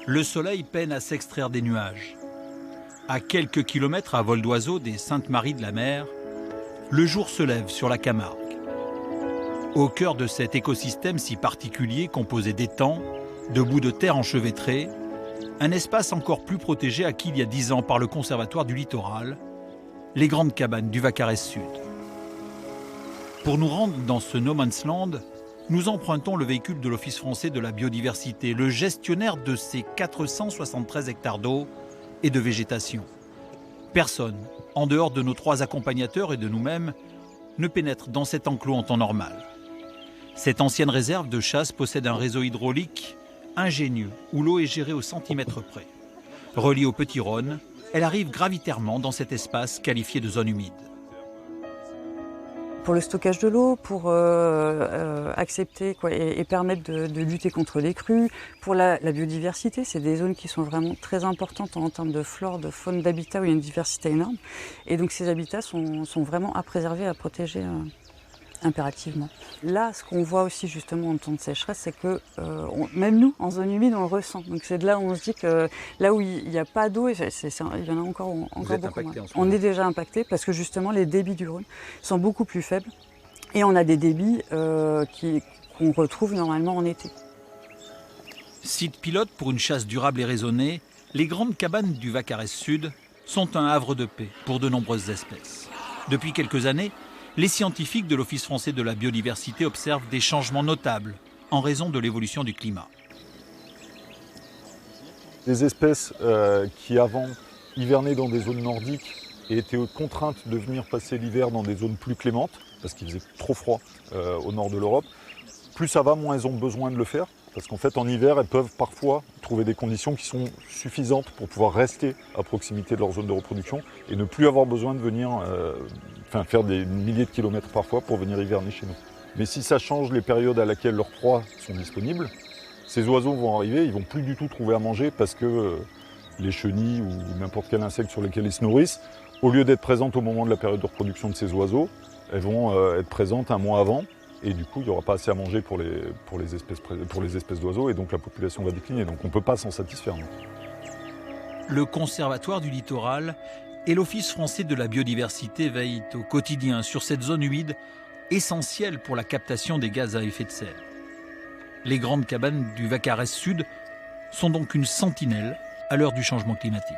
le soleil peine à s'extraire des nuages. À quelques kilomètres à vol d'oiseau des Saintes-Maries de la Mer, le jour se lève sur la Camargue. Au cœur de cet écosystème si particulier composé d'étangs, de bouts de terre enchevêtrés, un espace encore plus protégé acquis il y a 10 ans par le Conservatoire du Littoral, les grandes cabanes du Vaccarès Sud. Pour nous rendre dans ce no man's land, nous empruntons le véhicule de l'Office français de la biodiversité, le gestionnaire de ces 473 hectares d'eau et de végétation. Personne, en dehors de nos 3 accompagnateurs et de nous-mêmes, ne pénètre dans cet enclos en temps normal. Cette ancienne réserve de chasse possède un réseau hydraulique ingénieux où l'eau est gérée au centimètre près. Reliée au Petit Rhône, elle arrive gravitairement dans cet espace qualifié de zone humide. Pour le stockage de l'eau, pour accepter et permettre de lutter contre les crues, pour la biodiversité, c'est des zones qui sont vraiment très importantes en termes de flore, de faune, d'habitat où il y a une diversité énorme. Et donc ces habitats sont vraiment à préserver, à protéger impérativement. Là, ce qu'on voit aussi justement en temps de sécheresse, c'est que même nous, en zone humide, on le ressent. Donc c'est de là où on se dit que là où il n'y a pas d'eau, il y en a encore beaucoup moins. On est déjà impacté parce que justement les débits du Rhône sont beaucoup plus faibles et on a des débits qu'on retrouve normalement en été. Site pilote pour une chasse durable et raisonnée, les grandes cabanes du Vaccarès Sud sont un havre de paix pour de nombreuses espèces. Depuis quelques années, les scientifiques de l'Office français de la biodiversité observent des changements notables en raison de l'évolution du climat. Des espèces qui avant hivernaient dans des zones nordiques et étaient contraintes de venir passer l'hiver dans des zones plus clémentes, parce qu'il faisait trop froid au nord de l'Europe, plus ça va, moins elles ont besoin de le faire. Parce qu'en fait, en hiver, elles peuvent parfois trouver des conditions qui sont suffisantes pour pouvoir rester à proximité de leur zone de reproduction et ne plus avoir besoin de venir faire des milliers de kilomètres parfois pour venir hiverner chez nous. Mais si ça change les périodes à laquelle leurs proies sont disponibles, ces oiseaux vont arriver, ils ne vont plus du tout trouver à manger parce que les chenilles ou n'importe quel insecte sur lesquels ils se nourrissent, au lieu d'être présentes au moment de la période de reproduction de ces oiseaux, elles vont être présentes un mois avant. Et du coup, il n'y aura pas assez à manger pour les espèces d'oiseaux et donc la population va décliner. Donc on ne peut pas s'en satisfaire. Non. Le Conservatoire du Littoral et l'Office français de la biodiversité veillent au quotidien sur cette zone humide essentielle pour la captation des gaz à effet de serre. Les grandes cabanes du Vaccarès Sud sont donc une sentinelle à l'heure du changement climatique.